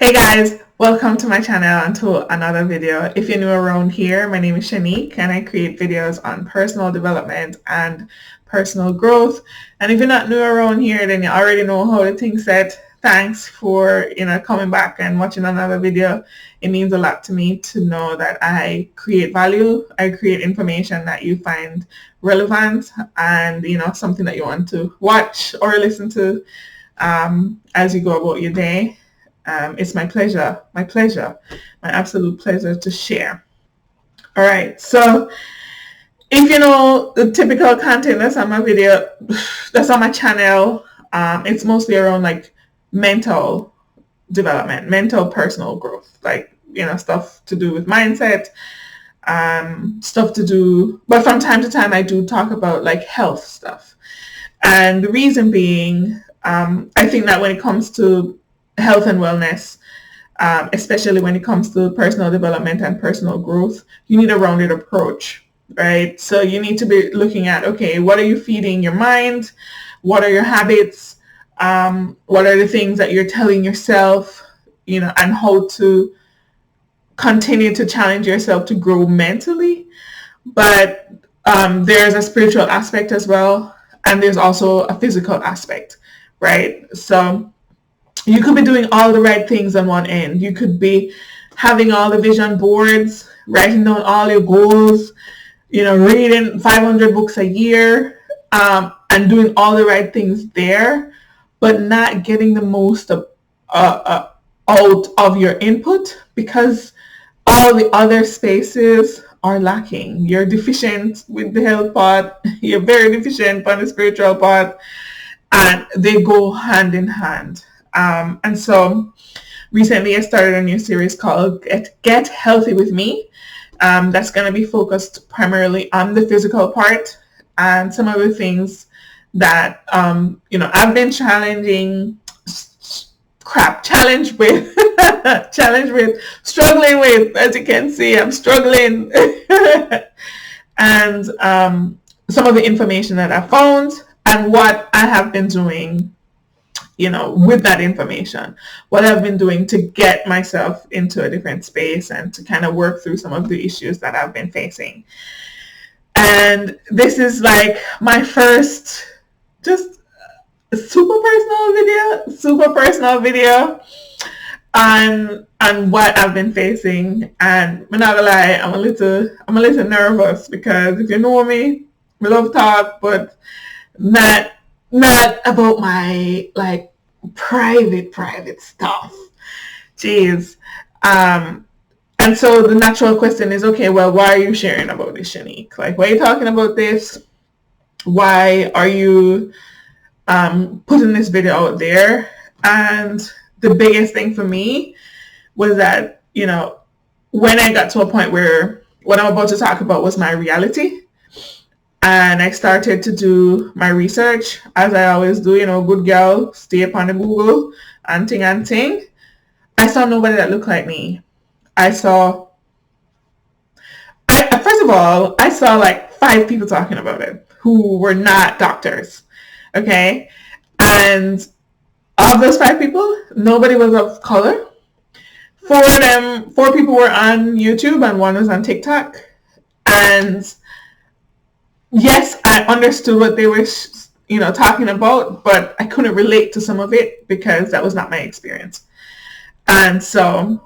Hey guys, welcome to my channel and to another video. If you're new around here, my name is Shanique and I create videos on personal development and personal growth. And if you're not new around here, then you already know how the thing's set. Thanks for coming back and watching another video. It means a lot to me to know that I create value, I create information that you find relevant and something that you want to watch or listen to as you go about your day. It's my absolute pleasure to share. All right, so if you know the typical content that's on my video, that's on my channel, it's mostly around like mental development, mental personal growth, like stuff to do with mindset, stuff to do, but from time to time I do talk about like health stuff. And the reason being, I think that when it comes to health and wellness, especially when it comes to personal development and personal growth, you need a rounded approach, right? So you need to be looking at, okay, what are you feeding your mind? What are your habits? What are the things that you're telling yourself, and how to continue to challenge yourself to grow mentally. But there's a spiritual aspect as well, and there's also a physical aspect, right? So you could be doing all the right things on one end. You could be having all the vision boards, writing down all your goals, reading 500 books a year, and doing all the right things there, but not getting the most out of your input because all the other spaces are lacking. You're deficient with the health part. You're very deficient on the spiritual part, and they go hand in hand. And so recently I started a new series called Get Healthy with Me. That's going to be focused primarily on the physical part and some of the things that, I've been struggling with, as you can see, I'm struggling. And some of the information that I found and what I have been doing with that information, what I've been doing to get myself into a different space and to kind of work through some of the issues that I've been facing. And this is like my first just super personal video on what I've been facing. And I'm not gonna lie, I'm a little nervous because if you know me, we love talk, but not about my like private stuff. Jeez. And so the natural question is, okay, well, why are you sharing about this, Shanique? Like, why are you talking about this? Why are you putting this video out there? And the biggest thing for me was that, when I got to a point where what I'm about to talk about was my reality, and I started to do my research, as I always do, good girl, stay up on the Google, and ting. I saw nobody that looked like me. First of all, I saw like 5 people talking about it who were not doctors, okay? And of those 5 people, nobody was of color. 4 people were on YouTube and 1 was on TikTok. And yes, I understood what they were, talking about, but I couldn't relate to some of it because that was not my experience. And so,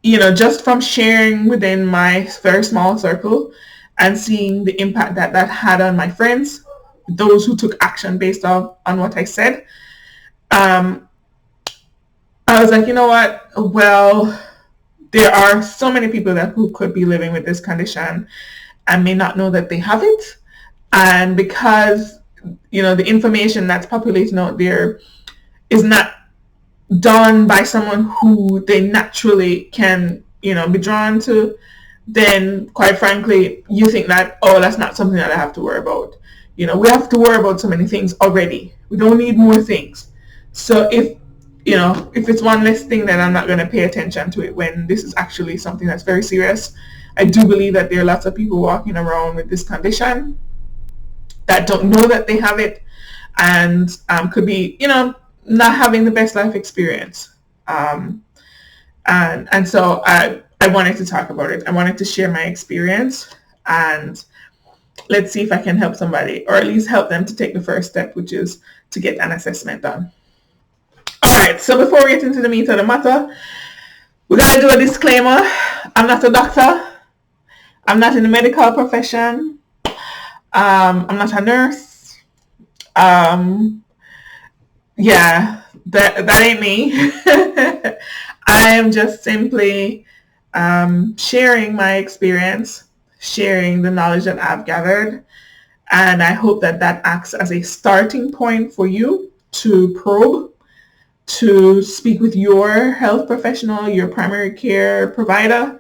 just from sharing within my very small circle and seeing the impact that had on my friends, those who took action based on what I said, I was like, you know what? Well, there are so many people who could be living with this condition and may not know that they have it. And because, the information that's populating out there is not done by someone who they naturally can, be drawn to, then quite frankly, you think that, oh, that's not something that I have to worry about. We have to worry about so many things already. We don't need more things. So if it's one less thing, then I'm not going to pay attention to it when this is actually something that's very serious. I do believe that there are lots of people walking around with this condition that don't know that they have it and could be, not having the best life experience. And so I wanted to talk about it. I wanted to share my experience, and let's see if I can help somebody, or at least help them to take the first step, which is to get an assessment done. All right, so before we get into the meat of the matter, we gotta do a disclaimer. I'm not a doctor. I'm not in the medical profession. I'm not a nurse. Yeah, that ain't me. I am just simply sharing my experience, sharing the knowledge that I've gathered, and I hope that that acts as a starting point for you to probe, to speak with your health professional, your primary care provider,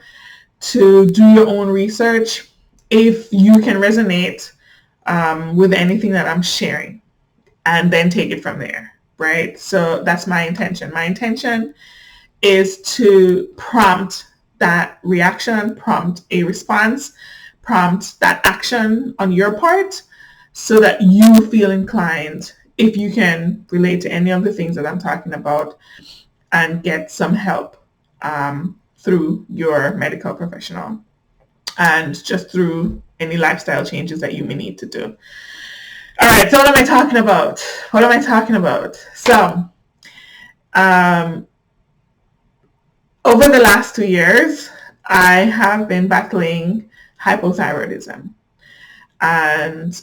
to do your own research if you can resonate with anything that I'm sharing, and then take it from there, right? So that's my intention. My intention is to prompt that reaction, prompt a response, prompt that action on your part, so that you feel inclined, if you can relate to any of the things that I'm talking about, and get some help through your medical professional, and just through any lifestyle changes that you may need to do. All right, so what am I talking about? So, over the last 2 years, I have been battling hypothyroidism, and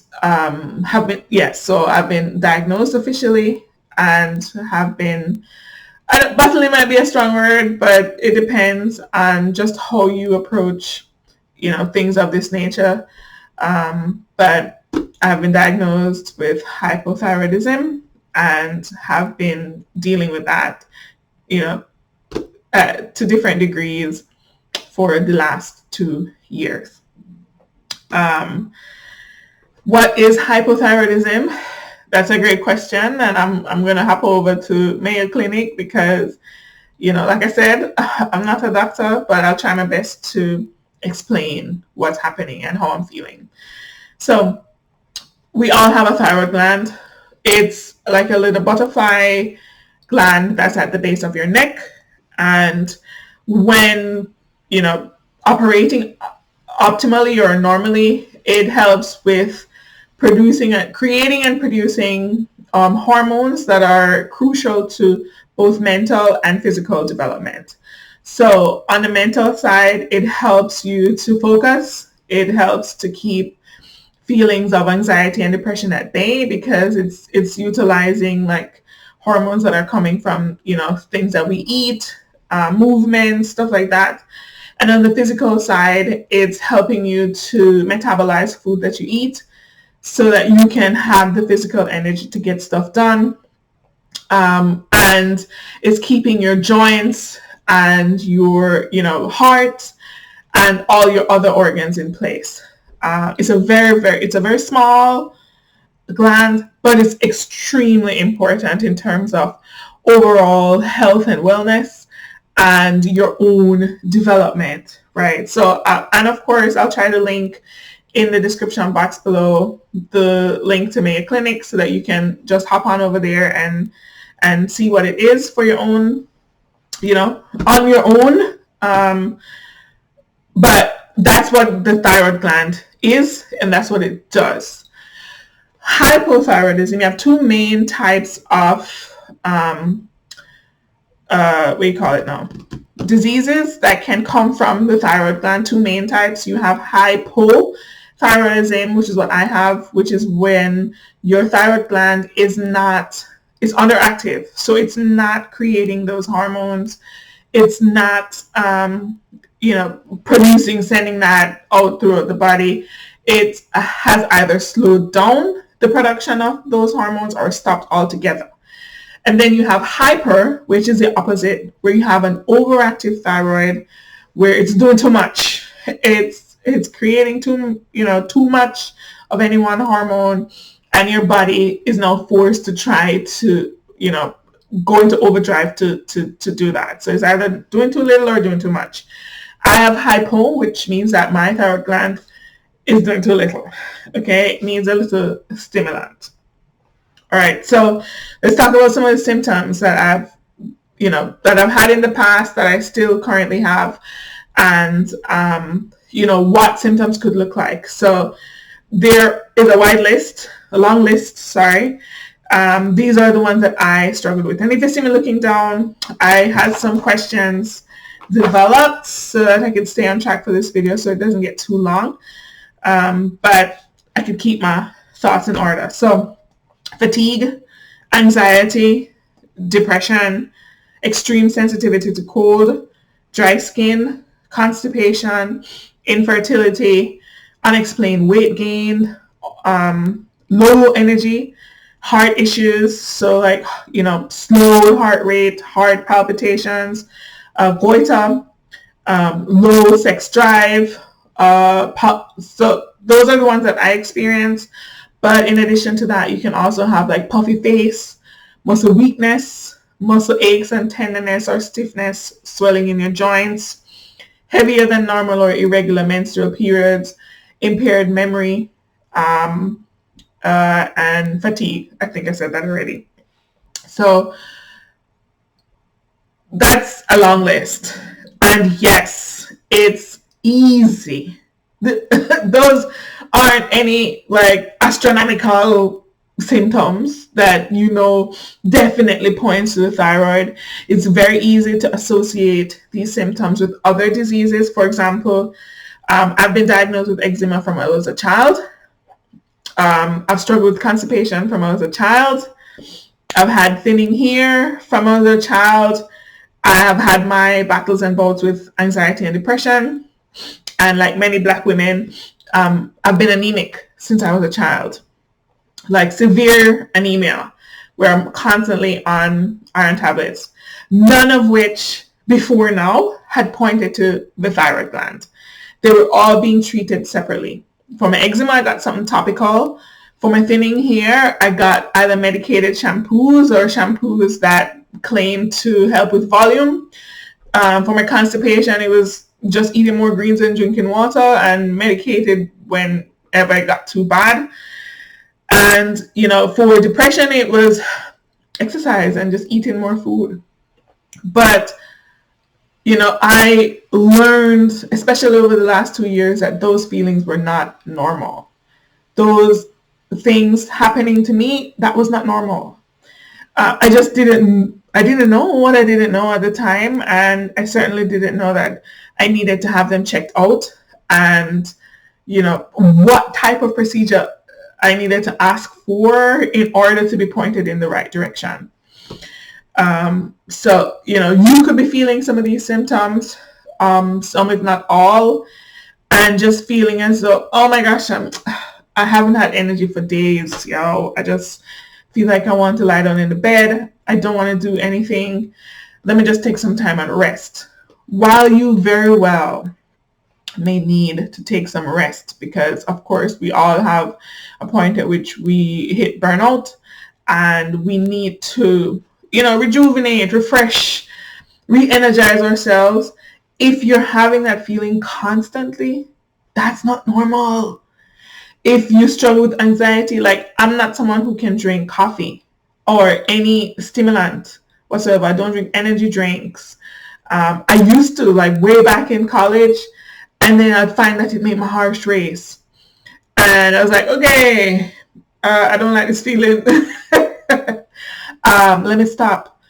so I've been diagnosed officially, and have been, battling might be a strong word, but it depends on just how you approach, things of this nature. But I've been diagnosed with hypothyroidism and have been dealing with that, to different degrees for the last 2 years. What is hypothyroidism? That's a great question, and I'm going to hop over to Mayo Clinic because, like I said, I'm not a doctor, but I'll try my best to explain what's happening and how I'm feeling. So we all have a thyroid gland. It's like a little butterfly gland that's at the base of your neck. And when, operating optimally or normally, it helps with creating and producing hormones that are crucial to both mental and physical development. So on the mental side, it helps you to focus. It helps to keep feelings of anxiety and depression at bay, because it's utilizing like hormones that are coming from, things that we eat, movement, stuff like that. And on the physical side, it's helping you to metabolize food that you eat so that you can have the physical energy to get stuff done. And it's keeping your joints and your, heart and all your other organs in place. It's a very small gland, but it's extremely important in terms of overall health and wellness and your own development, right? So, and of course, I'll try to link in the description box below the link to Mayo Clinic so that you can just hop on over there and see what it is for your own, on your own. But that's what the thyroid gland is, and that's what it does. Hypothyroidism, you have two main types of diseases that can come from the thyroid gland. Two main types. You have hypothyroidism, which is what I have, which is when your thyroid gland is underactive, so it's not creating those hormones. It's not sending that out throughout the body. It has either slowed down the production of those hormones or stopped altogether. And then you have hyper, which is the opposite, where you have an overactive thyroid, where it's doing too much. It's creating too much of any one hormone, and your body is now forced to try to, go into overdrive to do that. So it's either doing too little or doing too much. I have hypo, which means that my thyroid gland is doing too little. Okay, it needs a little stimulant. All right, so let's talk about some of the symptoms that I've that I've had in the past, that I still currently have, and what symptoms could look like. So there is a long list, sorry. These are the ones that I struggled with. And if you see me looking down, I had some questions developed so that I could stay on track for this video so it doesn't get too long. But I could keep my thoughts in order. So fatigue, anxiety, depression, extreme sensitivity to cold, dry skin, constipation, infertility, unexplained weight gain, low energy, heart issues, so like, slow heart rate, heart palpitations, goiter, low sex drive. So those are the ones that I experience. But in addition to that, you can also have like puffy face, muscle weakness, muscle aches and tenderness or stiffness, swelling in your joints, heavier than normal or irregular menstrual periods, impaired memory, and fatigue. I think I said that already. So that's a long list. And yes, it's easy. Those aren't any like astronomical symptoms that definitely points to the thyroid. It's very easy to associate these symptoms with other diseases. For example, I've been diagnosed with eczema from when I was a child. I've struggled with constipation from when I was a child. I've had thinning hair from when I was a child. I have had my battles and bouts with anxiety and depression. And like many Black women, I've been anemic since I was a child. Like severe anemia, where I'm constantly on iron tablets. None of which before now had pointed to the thyroid gland. They were all being treated separately. For my eczema, I got something topical. For my thinning hair, I got either medicated shampoos or shampoos that claimed to help with volume. For my constipation, it was just eating more greens and drinking water and medicated whenever it got too bad. And, for depression, it was exercise and just eating more food. But, I learned, especially over the last 2 years, that those feelings were not normal. Those things happening to me, that was not normal. I didn't know what I didn't know at the time. And I certainly didn't know that I needed to have them checked out and, what type of procedure I needed to ask for in order to be pointed in the right direction. So, you could be feeling some of these symptoms, some if not all, and just feeling as though, oh my gosh, I haven't had energy for days, I just feel like I want to lie down in the bed. I don't want to do anything. Let me just take some time and rest. While you very well may need to take some rest, because of course we all have a point at which we hit burnout and we need to, rejuvenate, refresh, re-energize ourselves. If you're having that feeling constantly, that's not normal. If you struggle with anxiety, like I'm not someone who can drink coffee or any stimulant whatsoever. I don't drink energy drinks. I used to, like way back in college, and then I'd find that it made my heart race. And I was like, okay, I don't like this feeling. Let me stop.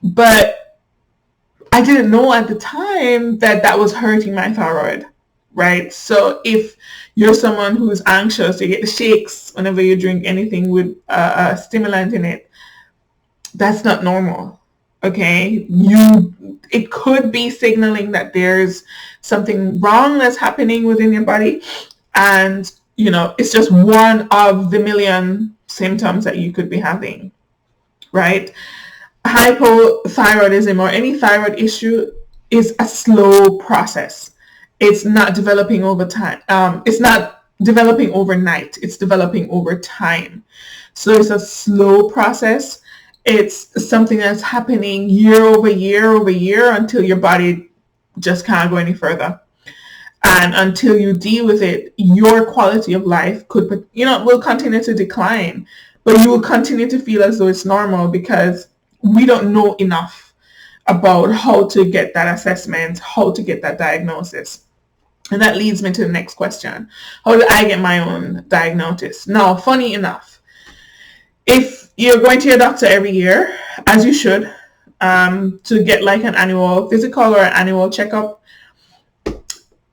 But I didn't know at the time that that was hurting my thyroid, right? So if you're someone who's anxious, you get the shakes whenever you drink anything with a stimulant in it, that's not normal. Okay, it could be signaling that there's something wrong that's happening within your body, and it's just one of the million symptoms that you could be having, right? Hypothyroidism or any thyroid issue is a slow process. It's not developing over time. It's not developing overnight. It's developing over time. So it's a slow process. It's something that's happening year over year until your body just can't go any further. And until you deal with it, your quality of life will continue to decline, but you will continue to feel as though it's normal because we don't know enough about how to get that assessment, how to get that diagnosis. And that leads me to the next question. How do I get my own diagnosis? Now, funny enough, if you're going to your doctor every year, as you should, to get like an annual physical or an annual checkup,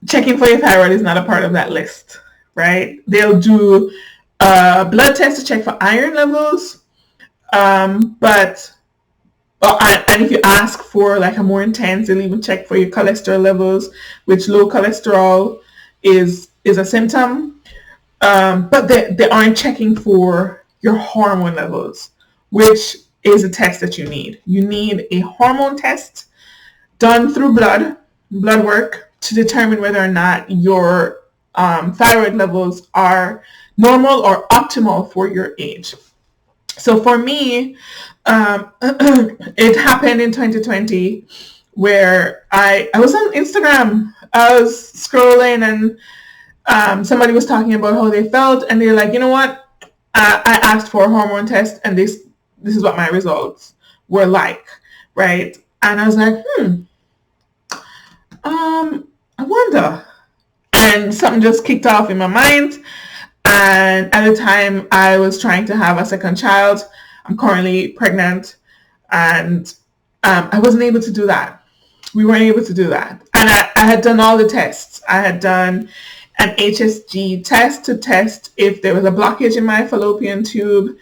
checking for your thyroid is not a part of that list, right? They'll do a blood test to check for iron levels, but and if you ask for like a more intense, they'll even check for your cholesterol levels, which low cholesterol is a symptom. But they aren't checking for your hormone levels, which is a test that you need. You need a hormone test done through blood work to determine whether or not your thyroid levels are normal or optimal for your age. So for me, it happened in 2020 where I was on Instagram. I was scrolling and somebody was talking about how they felt, and they're like, you know what? I asked for a hormone test, and this is what my results were like, right? And I was like, I wonder. And something just kicked off in my mind. And at the time, I was trying to have a second child. I'm currently pregnant, and I wasn't able to do that. We weren't able to do that. And I had done all the tests. I had done an HSG test to test if there was a blockage in my fallopian tube.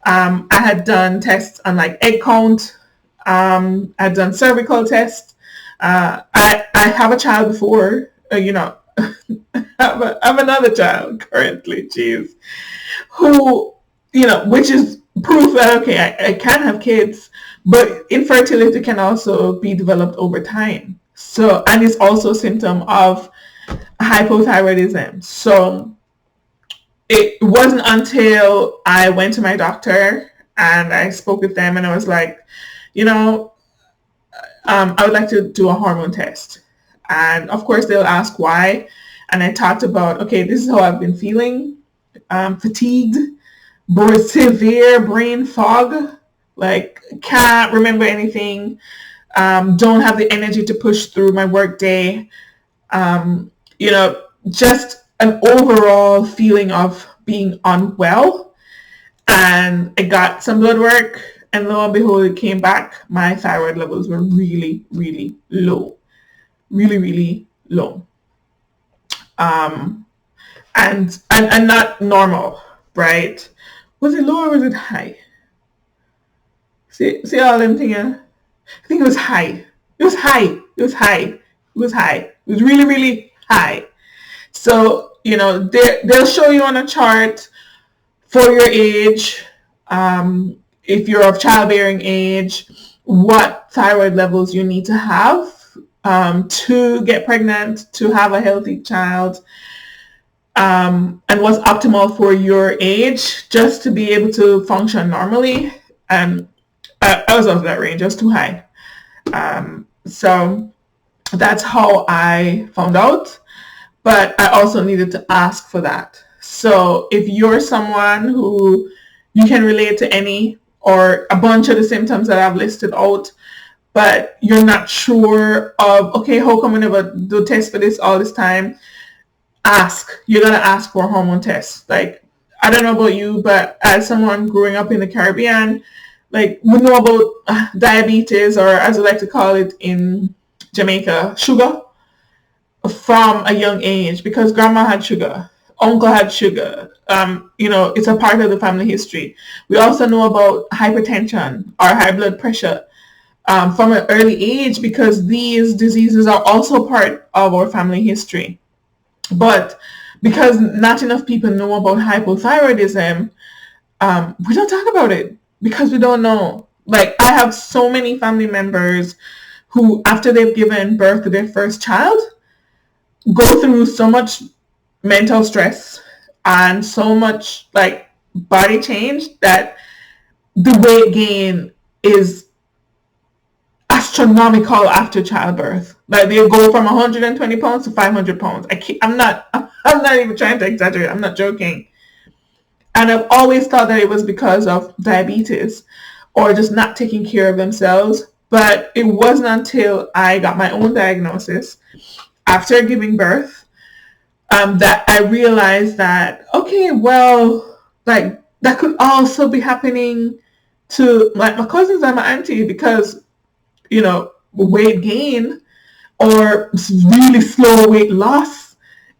I had done tests on like egg count. I had done cervical tests. I have a child before, I have another child currently, geez, who, which is proof that, okay, I can have kids, but infertility can also be developed over time. So, and it's also a symptom of hypothyroidism. So it wasn't until I went to my doctor and I spoke with them and I was like, I would like to do a hormone test. And of course they'll ask why. And I talked about, okay, this is how I've been feeling. Fatigued, severe brain fog, like can't remember anything, don't have the energy to push through my work day. Just an overall feeling of being unwell. And I got some blood work, and lo and behold, it came back. My thyroid levels were really, really low. Really, really low. And not normal, right? Was it low or was it high? See all them things? I think it was high. It was high. It was high. It was high. It was really, really high. So, they'll show you on a chart for your age, if you're of childbearing age, what thyroid levels you need to have to get pregnant, to have a healthy child, and what's optimal for your age, just to be able to function normally. And I was out of that range. I was too high. So that's how I found out. But I also needed to ask for that. So if you're someone who you can relate to any or a bunch of the symptoms that I've listed out, but you're not sure of, okay, how come I never do test for this all this time? Ask. You're going to ask for a hormone test. Like, I don't know about you, but as someone growing up in the Caribbean, like, we know about diabetes, or as we like to call it in Jamaica, sugar, from a young age, because grandma had sugar, uncle had sugar. It's a part of the family history. We also know about hypertension or high blood pressure from an early age, because these diseases are also part of our family history. But because not enough people know about hypothyroidism, we don't talk about it because we don't know. Like, I have so many family members who, after they've given birth to their first child, go through so much mental stress and so much like body change that the weight gain is astronomical after childbirth. Like, they go from 120 pounds to 500 pounds. I'm not even trying to exaggerate. I'm not joking. And I've always thought that it was because of diabetes or just not taking care of themselves. But it wasn't until I got my own diagnosis after giving birth that I realized that, okay, well, like that could also be happening to my cousins and my auntie, because, weight gain or really slow weight loss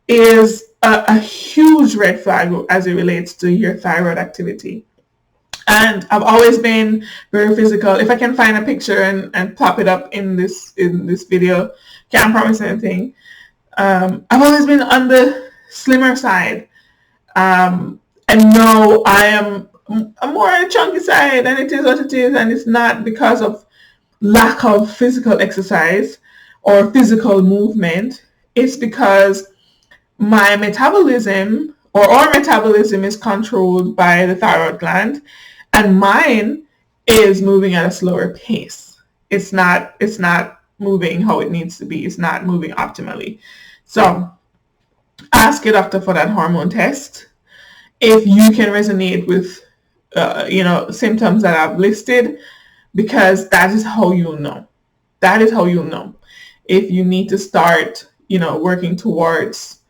is a huge red flag as it relates to your thyroid activity. And I've always been very physical. If I can find a picture and pop it up in this video, can't promise anything. I've always been on the slimmer side, and now I'm more on the chunky side, and it is what it is. And it's not because of lack of physical exercise or physical movement. It's because my metabolism, or our metabolism, is controlled by the thyroid gland, and mine is moving at a slower pace. It's not moving how it needs to be. It's not moving optimally. So ask your doctor for that hormone test. If you can resonate with symptoms that I've listed, because that is how you'll know. That is how you'll know if you need to start working towards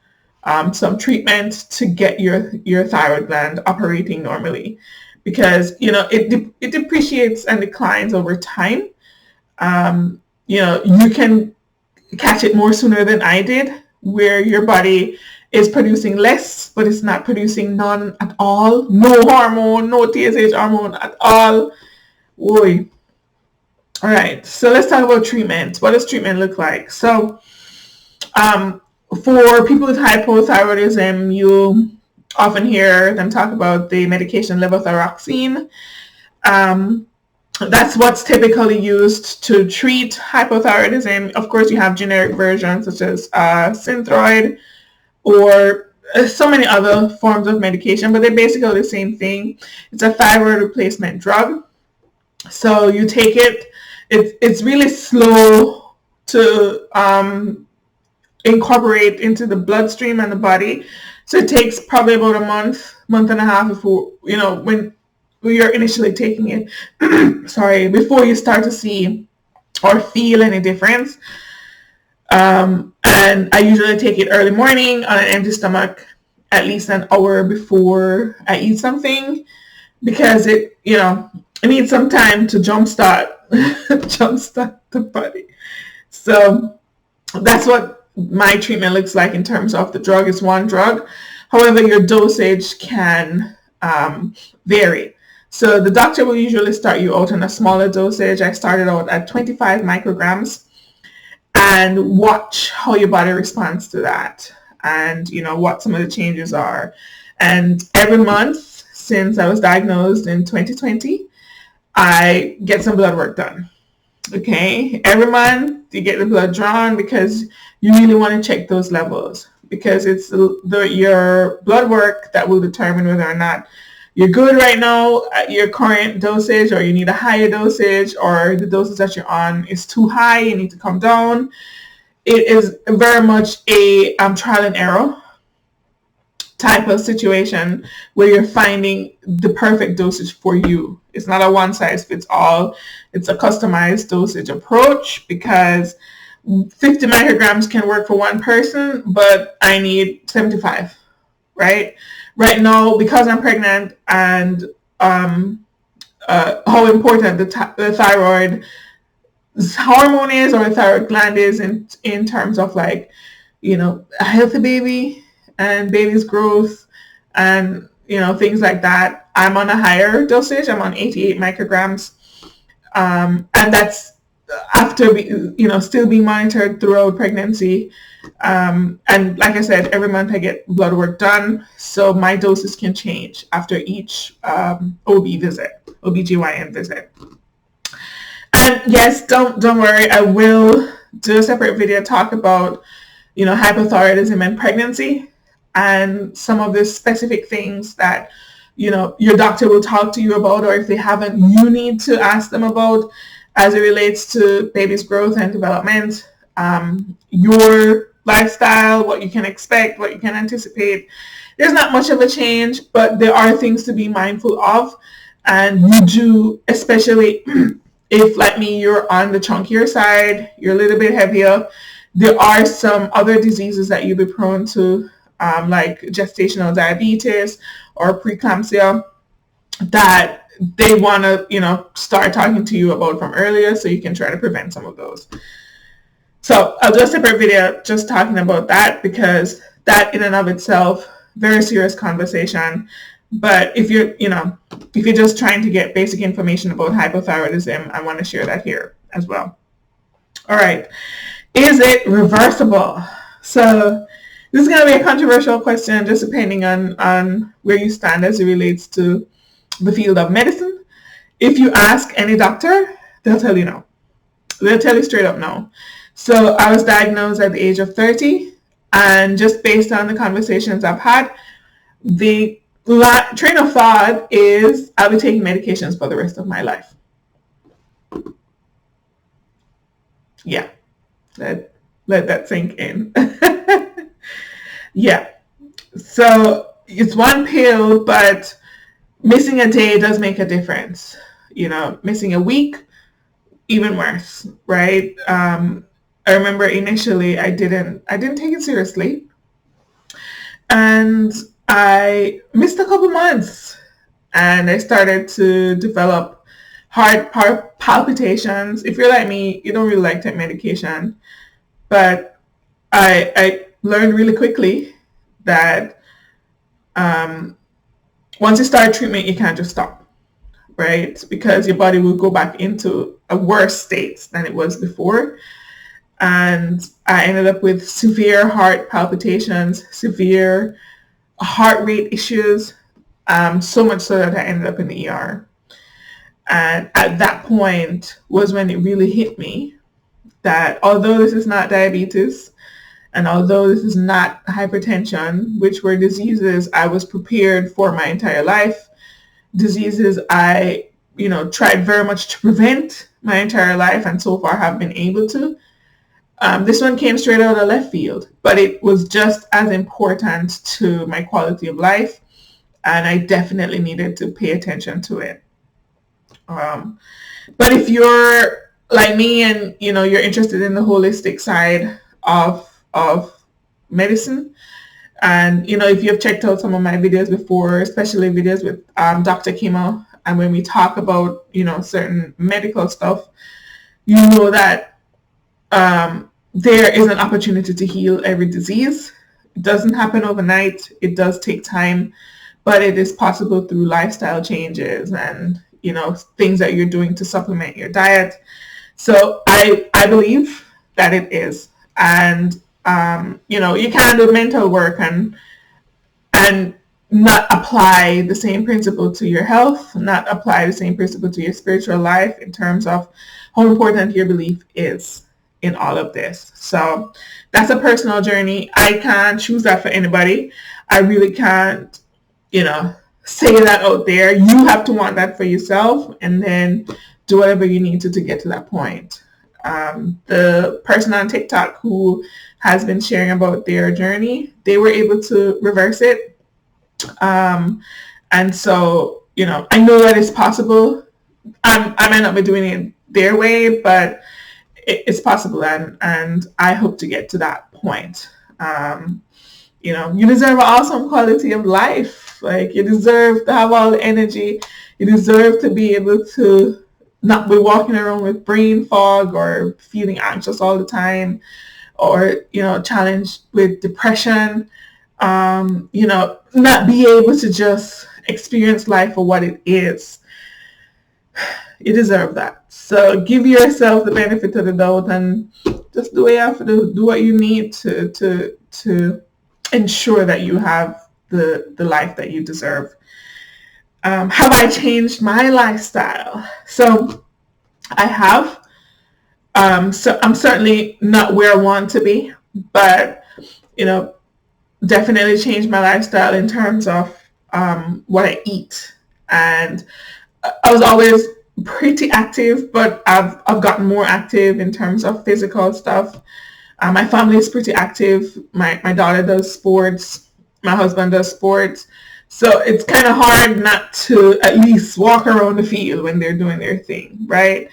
some treatment to get your thyroid gland operating normally, because it depreciates and declines over time. You can catch it more sooner than I did, where your body is producing less, but it's not producing none at all. No hormone, no TSH hormone at all. Boy. All right, so let's talk about treatment. What does treatment look like? So for people with hypothyroidism, you often hear them talk about the medication levothyroxine. That's what's typically used to treat hypothyroidism. Of course, you have generic versions such as Synthroid or so many other forms of medication, but they're basically the same thing. It's a thyroid replacement drug. So you take it. It's really slow to incorporate into the bloodstream and the body. So it takes probably about a month and a half before, when you're initially taking it, before you start to see or feel any difference. And I usually take it early morning on an empty stomach, at least an hour before I eat something, because it needs some time to jumpstart the body. So that's what my treatment looks like in terms of the drug. Is one drug. However, your dosage can vary. So the doctor will usually start you out on a smaller dosage. I started out at 25 micrograms and watch how your body responds to that, and what some of the changes are. And every month since I was diagnosed in 2020, I get some blood work done. Okay, every month you get the blood drawn, because you really want to check those levels, because it's your blood work that will determine whether or not you're good right now at your current dosage, or you need a higher dosage, or the dosage that you're on is too high, you need to come down. It is very much a trial and error type of situation, where you're finding the perfect dosage for you. It's not a one size fits all. It's a customized dosage approach, because 50 micrograms can work for one person, but I need 75, right? Right now, because I'm pregnant, and how important the thyroid hormone is, or the thyroid gland is in terms of a healthy baby and baby's growth and things like that. I'm on a higher dosage. I'm on 88 micrograms, and that's after still being monitored throughout pregnancy. And like I said, every month I get blood work done, so my doses can change after each OBGYN visit. And yes, don't worry, I will do a separate video talk about hypothyroidism and pregnancy, and some of the specific things that your doctor will talk to you about, or if they haven't, you need to ask them about, as it relates to baby's growth and development, your lifestyle, what you can expect, what you can anticipate. There's not much of a change, but there are things to be mindful of, and you do, especially if, like me, you're on the chunkier side, you're a little bit heavier, there are some other diseases that you'll be prone to, like gestational diabetes or preeclampsia, that they want to, start talking to you about from earlier so you can try to prevent some of those. So I'll do a separate video just talking about that, because that in and of itself, very serious conversation. But if you're just trying to get basic information about hypothyroidism, I want to share that here as well. All right. Is it reversible? So this is going to be a controversial question, just depending on where you stand as it relates to the field of medicine. If you ask any doctor, they'll tell you no. They'll tell you straight up no. So I was diagnosed at the age of 30, and just based on the conversations I've had, the train of thought is I'll be taking medications for the rest of my life. Yeah, let that sink in. Yeah, so it's one pill, but missing a day does make a difference. Missing a week, even worse, right? I remember initially I didn't take it seriously, and I missed a couple months, and I started to develop heart palpitations. If you're like me, you don't really like to take medication, but I learned really quickly that once you start treatment, you can't just stop, right? Because your body will go back into a worse state than it was before. And I ended up with severe heart palpitations, severe heart rate issues, so much so that I ended up in the ER. And at that point was when it really hit me that although this is not diabetes, and although this is not hypertension, which were diseases I was prepared for my entire life, diseases I, tried very much to prevent my entire life, and so far have been able to, this one came straight out of left field, but it was just as important to my quality of life, and I definitely needed to pay attention to it. But if you're like me and you're interested in the holistic side of medicine, and if you've checked out some of my videos before, especially videos with Dr. Campbell, and when we talk about certain medical stuff, you know that there is an opportunity to heal every disease. It doesn't happen overnight. It does take time, but it is possible through lifestyle changes and things that you're doing to supplement your diet. So I believe that it is. And you can do mental work and not apply the same principle to your health, not apply the same principle to your spiritual life in terms of how important your belief is in all of this. So that's a personal journey. I can't choose that for anybody. I really can't, say that out there. You have to want that for yourself, and then do whatever you need to get to that point. The person on TikTok who has been sharing about their journey, they were able to reverse it. And so, I know that it's possible. I might not be doing it their way, but it's possible, and I hope to get to that point. You deserve an awesome quality of life. Like, you deserve to have all the energy. You deserve to be able to not be walking around with brain fog or feeling anxious all the time, or, challenged with depression. Not be able to just experience life for what it is. You deserve that. So give yourself the benefit of the doubt and just do what you have to do. Do what you need to ensure that you have the life that you deserve. Have I changed my lifestyle? So I have. So I'm certainly not where I want to be, but definitely changed my lifestyle in terms of what I eat. And I was always pretty active, but I've gotten more active in terms of physical stuff. My family is pretty active. My daughter does sports. My husband does sports. So it's kind of hard not to at least walk around the field when they're doing their thing, right?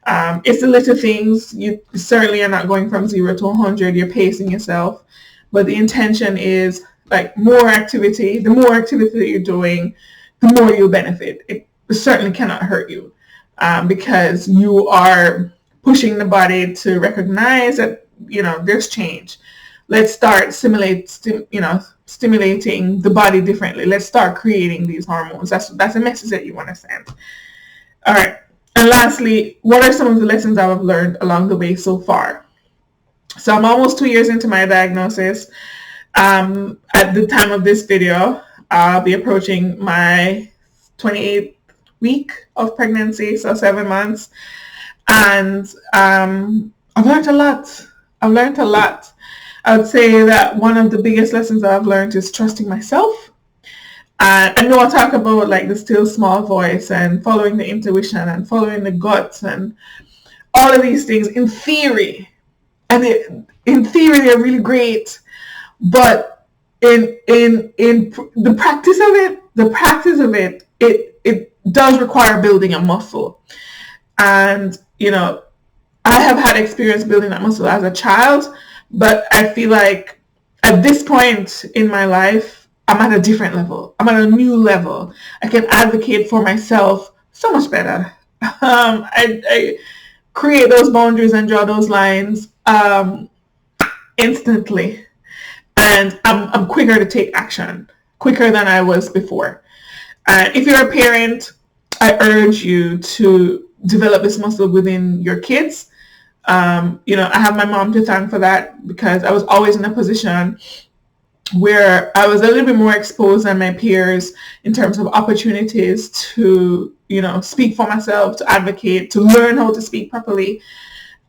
It's the little things. You certainly are not going from 0 to 100. You're pacing yourself, but the intention is like more activity. The more activity that you're doing, the more you'll benefit. It certainly cannot hurt you, because you are pushing the body to recognize that there's change. Let's start stimulating the body differently. Let's start creating these hormones. That's a message that you want to send. All right. And lastly, what are some of the lessons I've learned along the way so far? So I'm almost 2 years into my diagnosis. At the time of this video, I'll be approaching my 28th week of pregnancy, so 7 months. And I've learned a lot. I would say that one of the biggest lessons that I've learned is trusting myself. I know I talk about like the still small voice and following the intuition and following the guts and all of these things in theory. And in theory, they're really great. But in the practice of it, it does require building a muscle. And, I have had experience building that muscle as a child, but I feel like at this point in my life, I'm at a different level. I'm at a new level. I can advocate for myself so much better. I create those boundaries and draw those lines instantly. And I'm quicker to take action, quicker than I was before. And if you're a parent, I urge you to develop this muscle within your kids. I have my mom to thank for that, because I was always in a position where I was a little bit more exposed than my peers in terms of opportunities to, speak for myself, to advocate, to learn how to speak properly.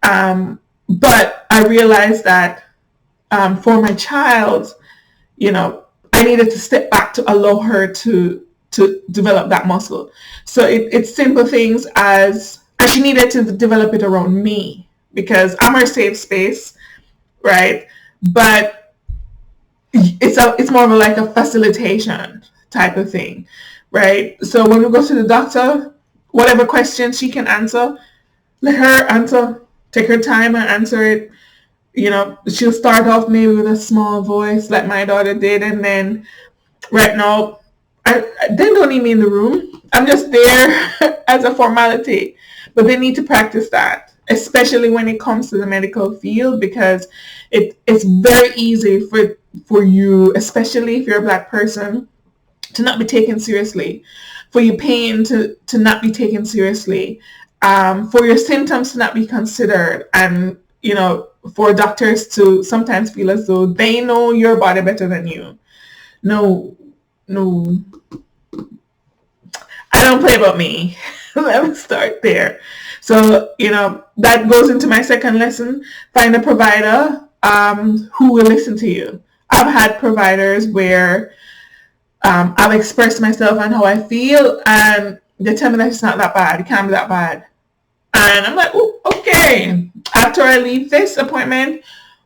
But I realized that for my child, I needed to step back to allow her to develop that muscle. So it's simple things and she needed to develop it around me, because I'm her safe space, right? But it's more of like a facilitation type of thing, right? So when we go to the doctor, whatever question she can answer, let her answer. Take her time and answer it. She'll start off maybe with a small voice like my daughter did, and then right now, they don't need me in the room. I'm just there as a formality. But they need to practice that, especially when it comes to the medical field, because it's very easy for you, especially if you're a Black person, to not be taken seriously, for your pain to not be taken seriously, for your symptoms to not be considered, and for doctors to sometimes feel as though they know your body better than you. No, I don't play about me. Let me start there. So, that goes into my second lesson. Find a provider who will listen to you. I've had providers where I've expressed myself and how I feel, and they tell me that it's not that bad. It can't be that bad. And I'm like, oh, okay. After I leave this appointment,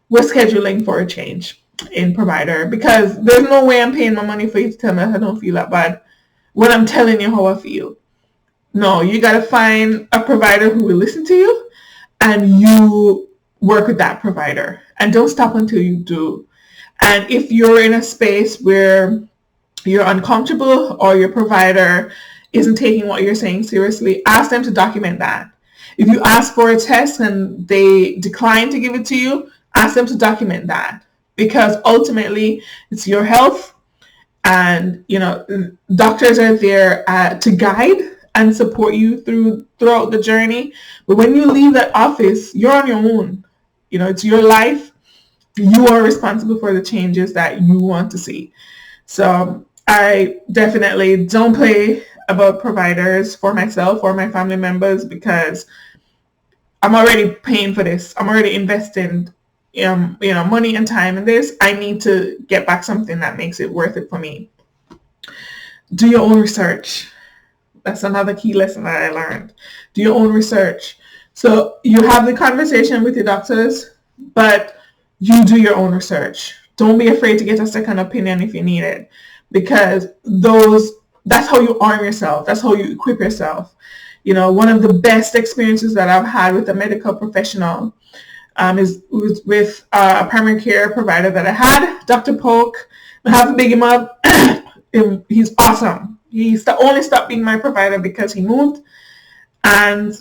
we're scheduling for a change in provider, because there's no way I'm paying my money for you to tell me that I don't feel that bad when I'm telling you how I feel. No, you got to find a provider who will listen to you, and you work with that provider, and don't stop until you do. And if you're in a space where you're uncomfortable or your provider isn't taking what you're saying seriously, ask them to document that. If you ask for a test and they decline to give it to you, ask them to document that, because ultimately it's your health, and doctors are there to guide and support you throughout the journey. But when you leave that office, you're on your own. It's your life. You are responsible for the changes that you want to see. So I definitely don't play about providers for myself or my family members, because I'm already paying for this. I'm already investing money and time in this. I need to get back something that makes it worth it for me. Do your own research. That's another key lesson that I learned. Do your own research. So you have the conversation with your doctors, but you do your own research. Don't be afraid to get a second opinion if you need it, because that's how you arm yourself. That's how you equip yourself. One of the best experiences that I've had with a medical professional was with a primary care provider that I had, Dr. Polk. I have to big him up. He's awesome. He's only stopped being my provider because he moved. And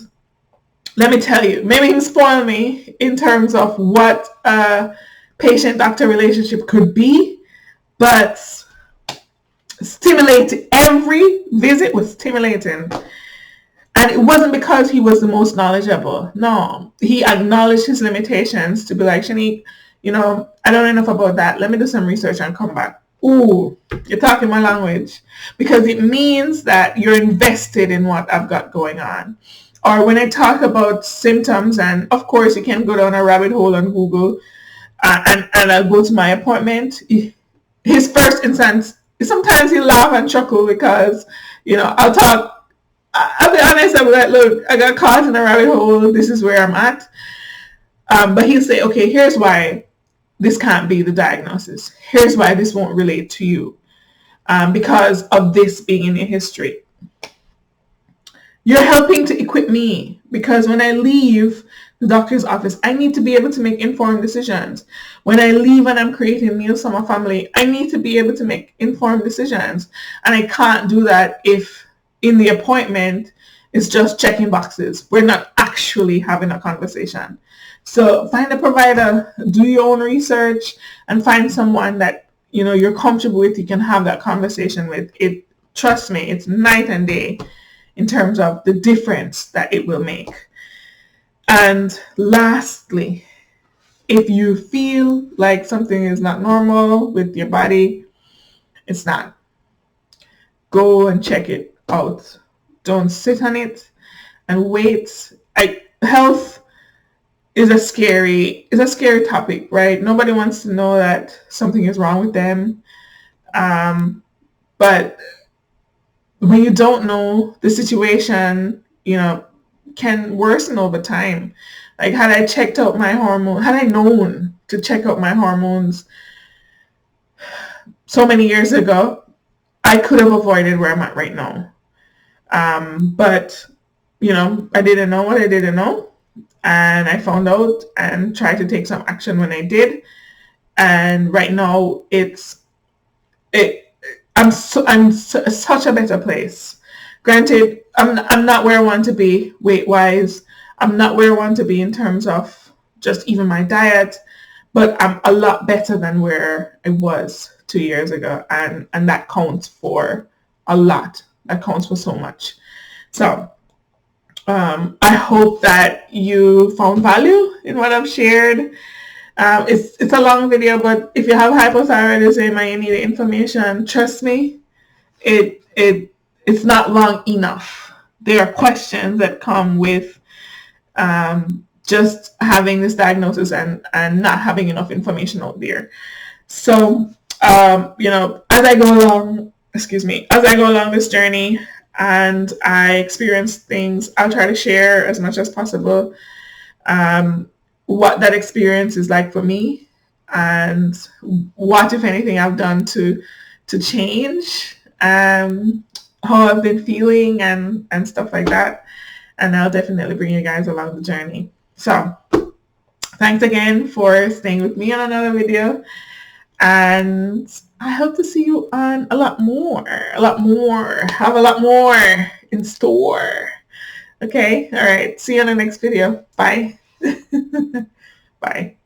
let me tell you, maybe he spoiled me in terms of what a patient-doctor relationship could be, but stimulating. Every visit was stimulating. And it wasn't because he was the most knowledgeable. No, he acknowledged his limitations to be like, Shanique, I don't know enough about that. Let me do some research and come back. Ooh, you're talking my language. Because it means that you're invested in what I've got going on. Or when I talk about symptoms, and of course you can go down a rabbit hole on Google, and I'll go to my appointment. His first instance, sometimes he'll laugh and chuckle because, I'll talk. I'll be honest, I'll be like, look, I got caught in a rabbit hole. This is where I'm at. But he'll say, okay, here's why this can't be the diagnosis. Here's why this won't relate to you because of this being in your history. You're helping to equip me because when I leave the doctor's office, I need to be able to make informed decisions. When I leave and I'm creating meals for my family, I need to be able to make informed decisions. And I can't do that if in the appointment it's just checking boxes. We're not actually having a conversation. So find a provider, do your own research, and find someone that you're comfortable with, you can have that conversation with. Trust me, it's night and day in terms of the difference that it will make. And lastly, if you feel like something is not normal with your body, it's not. Go and check it out. Don't sit on it and wait. Health is a scary topic, right? Nobody wants to know that something is wrong with them. But when you don't know, the situation, can worsen over time. Like had I checked out my hormone, had I known to check out my hormones so many years ago, I could have avoided where I'm at right now. But, I didn't know what I didn't know. And I found out and tried to take some action when I did. And right now I'm such a better place. Granted, I'm not where I want to be weight-wise. I'm not where I want to be in terms of just even my diet, but I'm a lot better than where I was 2 years ago. And that counts for a lot. That counts for so much. So I hope that you found value in what I've shared. It's a long video, but if you have hypothyroidism and you need the information, trust me, it's not long enough. There are questions that come with just having this diagnosis and not having enough information out there. So, as I go along this journey and I experience things, I'll try to share as much as possible what that experience is like for me and what, if anything, I've done to change how I've been feeling and stuff like that. And I'll definitely bring you guys along the journey. So thanks again for staying with me on another video. And I hope to see you on a lot more. Have a lot more in store. Okay? All right. See you on the next video. Bye. Bye.